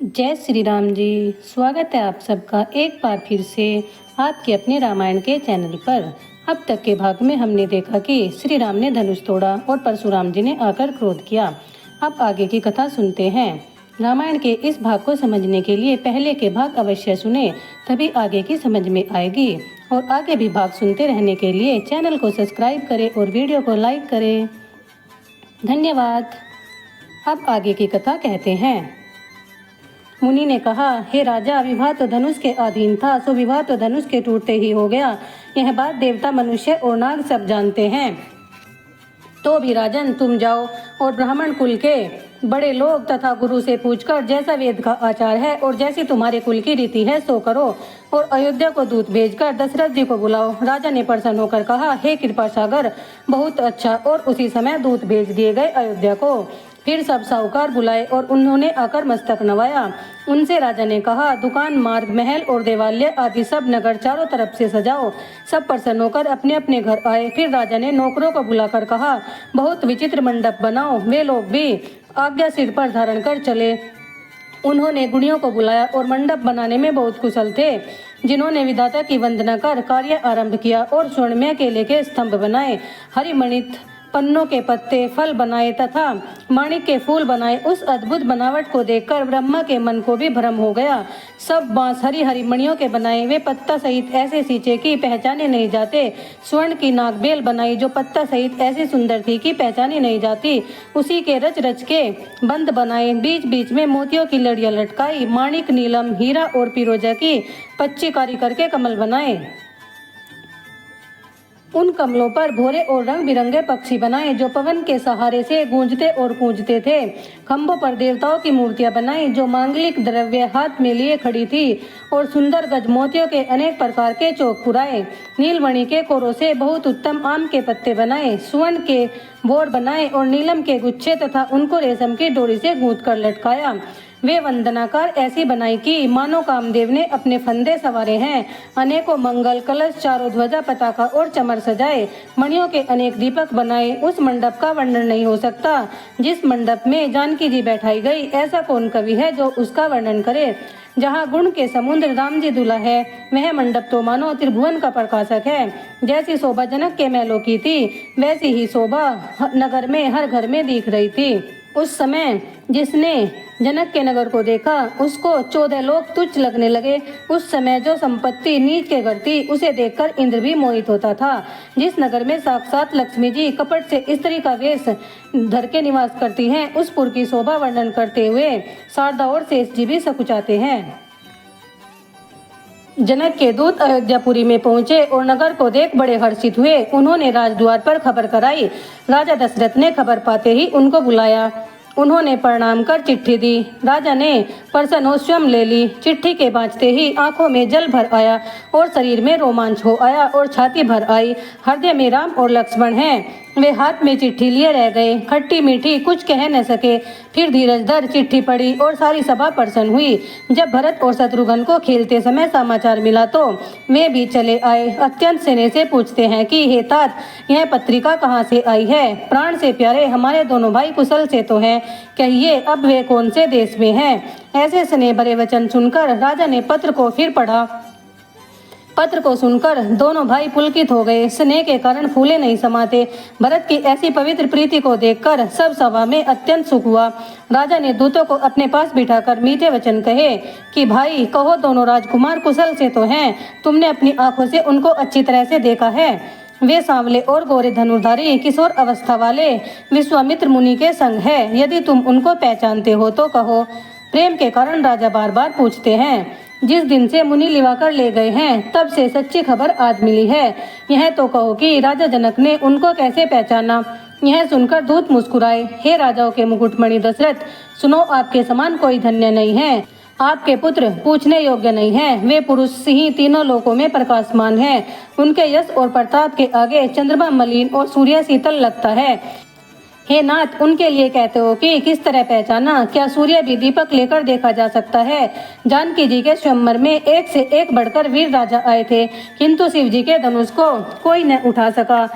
जय श्री राम जी। स्वागत है आप सबका एक बार फिर से आपके अपने रामायण के चैनल पर। अब तक के भाग में हमने देखा कि श्री राम ने धनुष तोड़ा और परशुराम जी ने आकर क्रोध किया। अब आगे की कथा सुनते हैं। रामायण के इस भाग को समझने के लिए पहले के भाग अवश्य सुने, तभी आगे की समझ में आएगी। और आगे भी भाग सुनते रहने के लिए चैनल को सब्सक्राइब करें और वीडियो को लाइक करें। धन्यवाद। अब आगे की कथा कहते हैं। मुनि ने कहा, हे राजा, विवाह तो धनुष के अधीन था, सो विवाह तो धनुष के टूटते ही हो गया। यह बात देवता, मनुष्य और नाग सब जानते हैं। तो भी राजन, तुम जाओ और ब्राह्मण कुल के बड़े लोग तथा गुरु से पूछकर जैसा वेद का आचार है और जैसी तुम्हारे कुल की रीति है सो करो, और अयोध्या को दूत भेजकर दशरथ जी को बुलाओ। राजा ने प्रसन्न होकर कहा, हे कृपा सागर, बहुत अच्छा। और उसी समय दूत भेज दिए गए अयोध्या को। फिर सब साहूकार बुलाए और उन्होंने आकर मस्तक नवाया। उनसे राजा ने कहा, दुकान, मार्ग, महल और देवालय आदि सब नगर चारों तरफ से सजाओ। सब प्रसन्न होकर अपने अपने घर आए। फिर राजा ने नौकरों को बुलाकर कहा, बहुत विचित्र मंडप बनाओ। वे लोग भी आज्ञा सिर पर धारण कर चले। उन्होंने गुणियों को बुलाया और मंडप बनाने में बहुत कुशल थे, जिन्होंने विधाता की वंदना कर कार्य आरंभ किया और स्वर्णमय केले के स्तंभ बनाए, हरिमणित पन्नों के पत्ते, फल बनाए तथा माणिक के फूल बनाए। उस अद्भुत बनावट को देखकर ब्रह्मा के मन को भी भ्रम हो गया। सब बांस हरी हरी मणियों के बनाए, वे पत्ता सहित ऐसे सींचे कि पहचाने नहीं जाते। स्वर्ण की नागबेल बनाई, जो पत्ता सहित ऐसी सुंदर थी कि पहचानी नहीं जाती। उसी के रच रच के बंद बनाए, बीच बीच में मोतियों की लड़ियां लटकाई। माणिक, नीलम, हीरा और पिरोजा की पच्चीकारी करके कमल बनाए। उन कमलों पर भोरे और रंग बिरंगे पक्षी बनाए, जो पवन के सहारे से गूंजते और गूंजते थे। खंभों पर देवताओं की मूर्तियां बनाई, जो मांगलिक द्रव्य हाथ में लिए खड़ी थी, और सुंदर गज मोतियों के अनेक प्रकार के चौक पुराए। नीलमणि के कोरों से बहुत उत्तम आम के पत्ते बनाए, स्वर्ण के बोर बनाए और नीलम के गुच्छे तथा उनको रेशम की डोरी से गूंथ कर लटकाया। वे वंदनाकार ऐसी बनाई कि मानो कामदेव ने अपने फंदे सवारे हैं। अनेकों मंगल कलश, चारों ध्वजा, पताका और चमर सजाए। मणियों के अनेक दीपक बनाए। उस मंडप का वर्णन नहीं हो सकता जिस मंडप में जानकी जी बैठाई गई। ऐसा कौन कवि है जो उसका वर्णन करे। जहाँ गुण के समुद्र राम जी दूल्हा है, वह मंडप तो मानो त्रिभुवन का प्रकाशक है। जैसी शोभा जनक के महलों की थी, वैसी ही शोभा नगर में हर घर में दिख रही थी। उस समय जिसने जनक के नगर को देखा, उसको 14 लोग तुच्छ लगने लगे। उस समय जो संपत्ति नीच के घर थी, उसे देखकर इंद्र भी मोहित होता था। जिस नगर में साक्षात लक्ष्मी जी कपट से स्त्री का वेश धर के निवास करती हैं, उस पुर की शोभा वर्णन करते हुए शारदा और शेष जी भी सकुचाते हैं। जनक के दूत अयोध्यापुरी में पहुंचे और नगर को देख बड़े हर्षित हुए। उन्होंने राजद्वार पर खबर कराई। राजा दशरथ ने खबर पाते ही उनको बुलाया। उन्होंने प्रणाम कर चिट्ठी दी। राजा ने प्रसन्न हो स्वयं ले ली। चिट्ठी के बाँचते ही आंखों में जल भर आया और शरीर में रोमांच हो आया और छाती भर आई। हृदय में राम और लक्ष्मण हैं। वे हाथ में चिट्ठी लिए रह गए, खट्टी मीठी कुछ कह न सके। फिर धीरज धर चिट्ठी पढ़ी और सारी सभा प्रसन्न हुई। जब भरत और शत्रुघ्न को खेलते समय समाचार मिला तो वे भी चले आए। अत्यंत स्नेह से पूछते हैं कि हे तात, यह पत्रिका कहाँ से आई है। प्राण से प्यारे हमारे दोनों भाई कुशल से तो हैं, कहिए अब वे कौन से देश में हैं। ऐसे स्नेह भरे वचन सुनकर राजा ने पत्र को फिर पढ़ा। पत्र को सुनकर दोनों भाई पुलकित हो गए। स्नेह के कारण फूले नहीं समाते। भरत की ऐसी पवित्र प्रीति को देखकर सब सभा में अत्यंत सुख हुआ। राजा ने दूतों को अपने पास बिठाकर मीठे वचन कहे कि भाई कहो, दोनों राजकुमार कुशल से तो हैं। तुमने अपनी आंखों से उनको अच्छी तरह से देखा है। वे सांवले और गोरे धनुर्धारी किशोर अवस्था वाले विश्वामित्र मुनि के संग है। यदि तुम उनको पहचानते हो तो कहो। प्रेम के कारण राजा बार बार पूछते हैं। जिस दिन से मुनि लिवा कर ले गए हैं, तब से सच्ची खबर आज मिली है। यह तो कहो कि राजा जनक ने उनको कैसे पहचाना। यह सुनकर दूत मुस्कुराए। हे राजाओं के मुकुटमणि दशरथ, सुनो, आपके समान कोई धन्य नहीं है। आपके पुत्र पूछने योग्य नहीं है। वे पुरुष ही तीनों लोकों में प्रकाशमान हैं। उनके यश और प्रताप के आगे चंद्रमा मलिन और सूर्य शीतल लगता है। हे नाथ, उनके लिए कहते हो कि किस तरह पहचाना। क्या सूर्य भी दीपक लेकर देखा जा सकता है। जानकी जी के स्वयंवर में एक से एक बढ़कर वीर राजा आए थे, किंतु शिव जी के धनुष को कोई न उठा सका।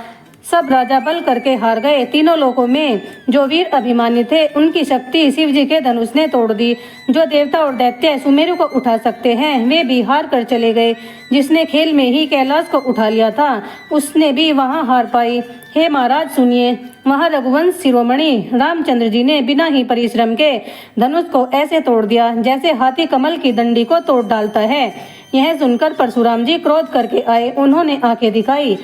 सब राजा बल करके हार गए। तीनों लोकों में जो वीर अभिमानी थे उनकी शक्ति शिव जी के धनुष ने तोड़ दी। जो देवता और दैत्य सुमेरु को उठा सकते हैं वे भी हार कर चले गए। जिसने खेल में ही कैलाश को उठा लिया था उसने भी वहां हार पाई। हे महाराज सुनिए, वहां रघुवंश शिरोमणि रामचंद्र जी ने बिना ही परिश्रम के धनुष को ऐसे तोड़ दिया जैसे हाथी कमल की डंडी को तोड़ डालता है। यह सुनकर परशुराम जी क्रोध करके आए। उन्होंने आंखें दिखाई।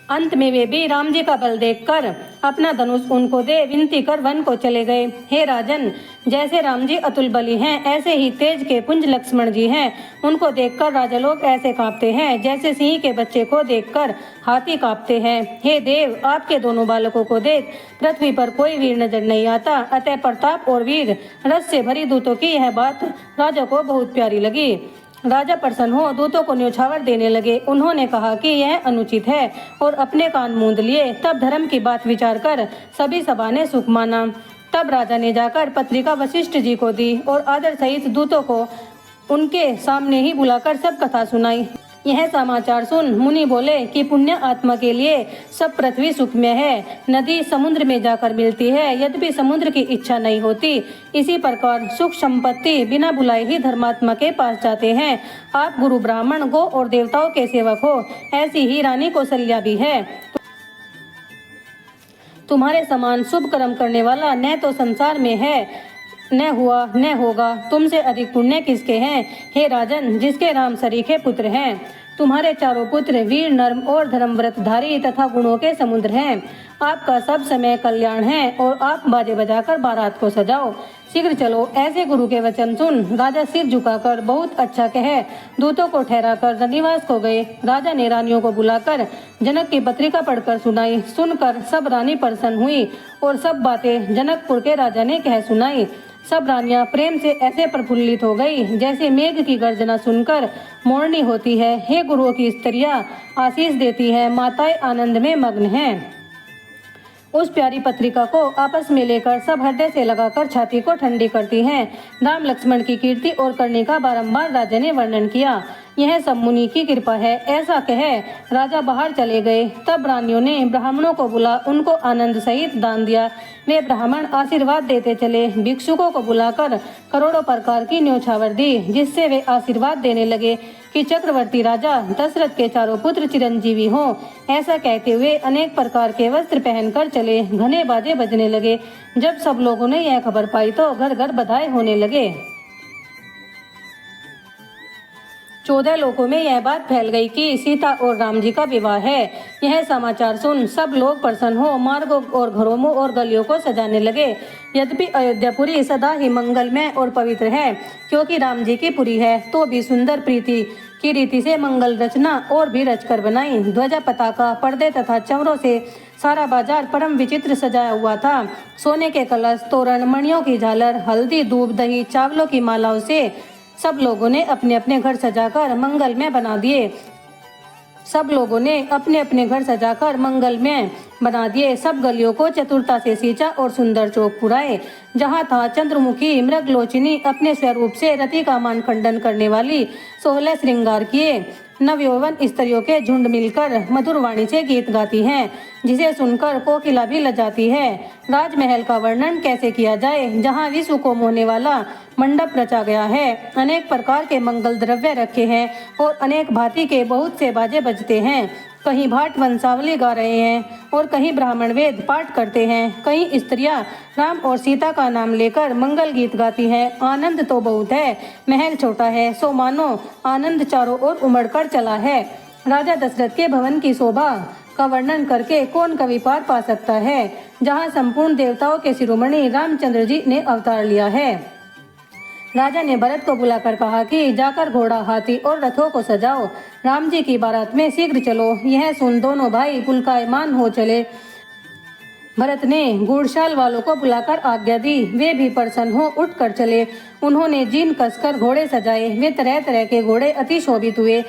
अंत में वे भी राम जी का बल देखकर अपना धनुष उनको दे विनती कर वन को चले गए। हे राजन, जैसे राम जी अतुल बली हैं ऐसे ही तेज के पुंज लक्ष्मण जी हैं। उनको देखकर राजा लोग ऐसे कांपते हैं जैसे सिंह के बच्चे को देखकर हाथी कांपते हैं। हे देव, आपके दोनों बालकों को देख पृथ्वी पर कोई वीर नजर नहीं आता। अतः प्रताप और वीर रस से भरी दूतों की यह बात राजा को बहुत प्यारी लगी। राजा प्रसन्न हो दूतों को न्योछावर देने लगे। उन्होंने कहा कि यह अनुचित है और अपने कान मूंद लिए। तब धर्म की बात विचार कर सभी सभा ने सुख माना। तब राजा ने जाकर पत्रिका वशिष्ठ जी को दी और आदर सहित दूतों को उनके सामने ही बुलाकर सब कथा सुनाई। यह समाचार सुन मुनि बोले कि पुण्य आत्मा के लिए सब पृथ्वी सुखमय है। नदी समुद्र में जाकर मिलती है यद्यपि समुद्र की इच्छा नहीं होती। इसी प्रकार सुख संपत्ति बिना बुलाए ही धर्मात्मा के पास जाते हैं। आप गुरु ब्राह्मण गो और देवताओं के सेवक हो। ऐसी ही रानी कौशल्या भी है। तुम्हारे समान शुभ कर्म करने वाला न तो संसार में है न हुआ न होगा। तुमसे अधिक पुण्य किसके हैं हे राजन, जिसके राम सरीखे पुत्र हैं। तुम्हारे चारों पुत्र वीर नर्म और धर्मव्रतधारी तथा गुणों के समुद्र हैं। आपका सब समय कल्याण है और आप बाजे बजाकर बारात को सजाओ। शीघ्र चलो। ऐसे गुरु के वचन सुन राजा सिर झुकाकर बहुत अच्छा कहे दूतों को ठहरा कर रनिवास को गए। राजा ने रानियों को बुलाकर जनक की पत्रिका पढ़कर सुनाई। सुनकर सब रानी प्रसन्न हुई और सब बातें जनकपुर के राजा ने कह सुनाई। सब रानियां प्रेम से ऐसे प्रफुल्लित हो गई जैसे मेघ की गर्जना सुनकर मोरनी होती है। हे गुरुओं की स्त्रियां आशीष देती है, माताएं आनंद में मग्न हैं। उस प्यारी पत्रिका को आपस में लेकर सब हृदय से लगाकर छाती को ठंडी करती हैं। राम लक्ष्मण की कीर्ति और करने का बारंबार राजा ने वर्णन किया। यह सब मुनि की कृपा है। ऐसा कह राजा बाहर चले गए। तब रानियों ने ब्राह्मणों को बुला उनको आनंद सहित दान दिया। वे ब्राह्मण आशीर्वाद देते चले। भिक्षुकों को बुलाकर करोड़ों प्रकार की न्योछावर दी जिससे वे आशीर्वाद देने लगे कि चक्रवर्ती राजा दशरथ के चारों पुत्र चिरंजीवी हों। ऐसा कहते हुए अनेक प्रकार के वस्त्र पहनकर चले। घने बाजे बजने लगे। जब सब लोगों ने यह खबर पाई तो घर घर बधाई होने लगे। 14 लोकों में यह बात फैल गई कि सीता और राम जी का विवाह है। यह समाचार सुन सब लोग प्रसन्न हो मार्गों और घरों और गलियों को सजाने लगे। यद्यपि अयोध्यापुरी सदा ही मंगलमय और पवित्र है क्योंकि राम जी की पुरी है, तो भी सुंदर प्रीति की रीति से मंगल रचना और भी रचकर बनाई। ध्वजा पताका पर्दे तथा चंवरों से सारा बाजार परम विचित्र सजाया हुआ था। सोने के कलश, तोरण, मणियों की झालर, हल्दी, दूध, दही, चावलों की मालाओं से सब लोगों ने अपने अपने घर सजाकर मंगलमय बना दिए। सब लोगों ने अपने अपने घर सजाकर मंगलमय बना दिए। सब गलियों को चतुरता से सींचा और सुंदर चौक पुराए। जहाँ था चंद्रमुखी मृगलोचिनी अपने स्वरूप से रति का मान खंडन करने वाली 16 श्रृंगार किए नवयौवन स्त्रियों के झुंड मिलकर मधुर वाणी से गीत गाती हैं जिसे सुनकर कोकिला भी लजाती है। राजमहल का वर्णन कैसे किया जाए जहाँ विश्व को मोहने वाला मंडप रचा गया है। अनेक प्रकार के मंगल द्रव्य रखे हैं और अनेक भांति के बहुत से बाजे बजते हैं। कहीं भाट वंशावली गा रहे हैं और कहीं ब्राह्मण वेद पाठ करते हैं। कहीं स्त्रियां राम और सीता का नाम लेकर मंगल गीत गाती हैं। आनंद तो बहुत है, महल छोटा है, सो मानो आनंद चारों ओर उमड़कर चला है। राजा दशरथ के भवन की शोभा का वर्णन करके कौन कवि पार पा सकता है जहाँ संपूर्ण देवताओं के शिरोमणि रामचंद्र जी ने अवतार लिया है। राजा ने भरत को बुलाकर कहा कि जाकर घोड़ा, हाथी और रथों को सजाओ। राम जी की बारात में शीघ्र चलो। यह सुन दोनों भाई पुलकायमान हो चले। भरत ने घुड़शाल वालों को बुलाकर आज्ञा दी। वे भी प्रसन्न हो उठकर चले। उन्होंने जीन कसकर घोड़े सजाए। वे तरह तरह के घोड़े अति शोभित हुए।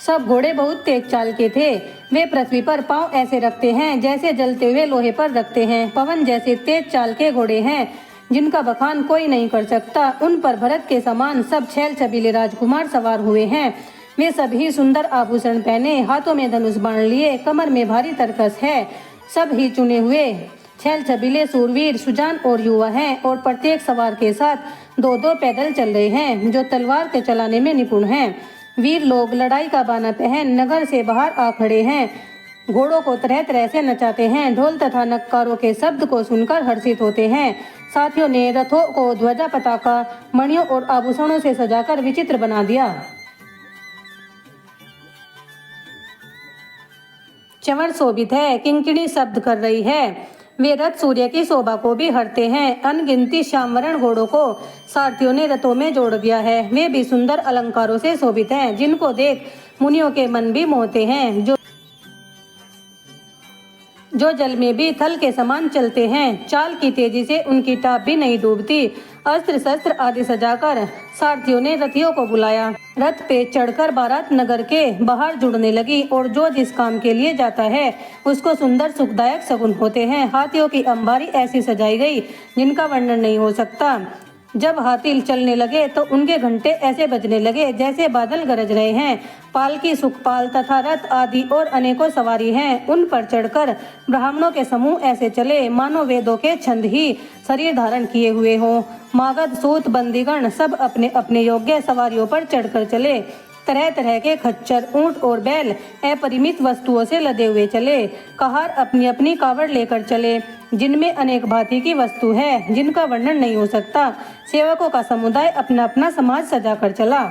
सब घोड़े बहुत तेज चाल के थे। वे पृथ्वी पर पांव ऐसे रखते हैं जैसे जलते हुए लोहे पर रखते हैं। पवन जैसे तेज चाल के घोड़े हैं जिनका बखान कोई नहीं कर सकता। उन पर भरत के समान सब छैल छबीले राजकुमार सवार हुए हैं। वे सभी सुंदर आभूषण पहने, हाथों में धनुष बाण लिए, कमर में भारी तरकस है। सब ही चुने हुए छैल छबीले सूरवीर, सुजान और युवा हैं और प्रत्येक सवार के साथ दो दो पैदल चल रहे हैं जो तलवार के चलाने में निपुण हैं। वीर लोग लड़ाई का बाना पहन नगर से बाहर आ खड़े हैं, घोड़ों को तरह तरह से नचाते हैं, ढोल तथा नक्कारों के शब्द को सुनकर हर्षित होते हैं। साथियों ने रथों को ध्वजा, पताका, मणियों और आभूषणों से सजाकर विचित्र बना दिया। चंवर शोभित है, किंकिणी शब्द कर रही है। वे रथ सूर्य की शोभा को भी हरते हैं। अनगिनती श्यामवर्ण घोड़ों को सारथियों ने रथों में जोड़ दिया है। वे भी सुंदर अलंकारों से शोभित हैं, जिनको देख मुनियों के मन भी मोहते हैं। जो जल में भी थल के समान चलते हैं, चाल की तेजी से उनकी टाप भी नहीं डूबती। अस्त्र शस्त्र आदि सजाकर सारथियों ने रथियों को बुलाया। रथ पे चढ़कर बारात नगर के बाहर जुड़ने लगी और जो जिस काम के लिए जाता है उसको सुंदर सुखदायक शगुन होते हैं। हाथियों की अंबारी ऐसी सजाई गई जिनका वर्णन नहीं हो सकता। जब हाथी चलने लगे तो उनके घंटे ऐसे बजने लगे जैसे बादल गरज रहे हैं। पालकी, सुखपाल तथा रथ आदि और अनेकों सवारी हैं। उन पर चढ़कर ब्राह्मणों के समूह ऐसे चले मानो वेदों के छंद ही शरीर धारण किए हुए हों। मागध, सूत, बंदीगण सब अपने अपने योग्य सवारियों पर चढ़कर चले। तरह तरह के खच्चर, ऊंट और बैल अपरिमित वस्तुओं से लदे हुए चले। कहार अपनी अपनी कावड़ लेकर चले, जिनमें अनेक भांति की वस्तु है जिनका वर्णन नहीं हो सकता। सेवकों का समुदाय अपना अपना समाज सजाकर चला।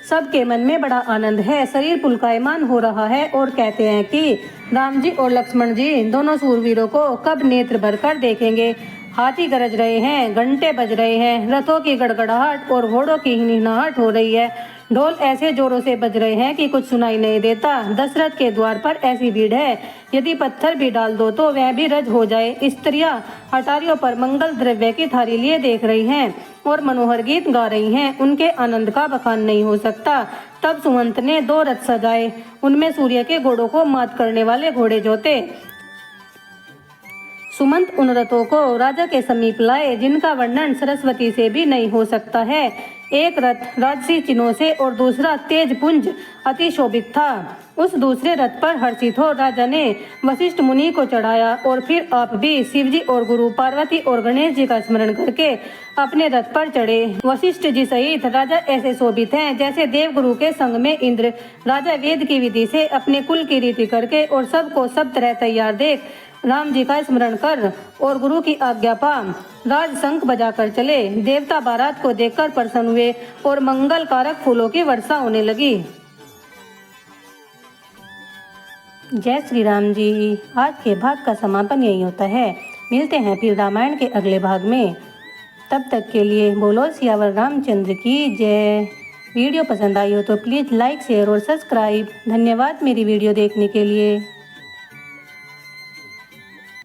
सबके मन में बड़ा आनंद है, शरीर पुलकायमान हो रहा है और कहते हैं कि राम जी और लक्ष्मण जी दोनों सूरवीरों को कब नेत्र भरकर देखेंगे। हाथी गरज रहे हैं, घंटे बज रहे हैं, रथों की गड़गड़ाहट और घोड़ों की हिनहिनाहट हो रही है। ढोल ऐसे जोरों से बज रहे हैं कि कुछ सुनाई नहीं देता। दशरथ के द्वार पर ऐसी भीड़ है, यदि पत्थर भी डाल दो तो वह भी रज हो जाए। स्त्रियां अटारियों पर मंगल द्रव्य की थाली लिए देख रही हैं और मनोहर गीत गा रही हैं। उनके आनंद का बखान नहीं हो सकता। तब सुमंत ने 2 रथ सजाए, उनमें सूर्य के घोड़ों को मात करने वाले घोड़े जोते। सुमंत उन रथों को राजा के समीप लाए जिनका वर्णन सरस्वती से भी नहीं हो सकता है। एक रथ राजसी चिन्हों से और दूसरा तेज पुंज अति शोभित था। उस दूसरे रथ पर हर्षित हो राजा ने वशिष्ठ मुनि को चढ़ाया और फिर आप भी शिवजी और गुरु पार्वती और गणेश जी का स्मरण करके अपने रथ पर चढ़े। वशिष्ठ जी सहित राजा ऐसे शोभित हैं जैसे देवगुरु के संग में इंद्र। राजा वेद की विधि से अपने कुल की रीति करके और सबको सब तरह तैयार देख राम जी का स्मरण कर और गुरु की आज्ञा पा राज शंख बजाकर चले। देवता बारात को देखकर प्रसन्न हुए और मंगल कारक फूलों की वर्षा होने लगी। जय श्री राम जी। आज के भाग का समापन यही होता है। मिलते हैं फिर रामायण के अगले भाग में। तब तक के लिए बोलो सियावर रामचंद्र की जय। वीडियो पसंद आई हो तो प्लीज़ लाइक, शेयर और सब्सक्राइब। धन्यवाद मेरी वीडियो देखने के लिए।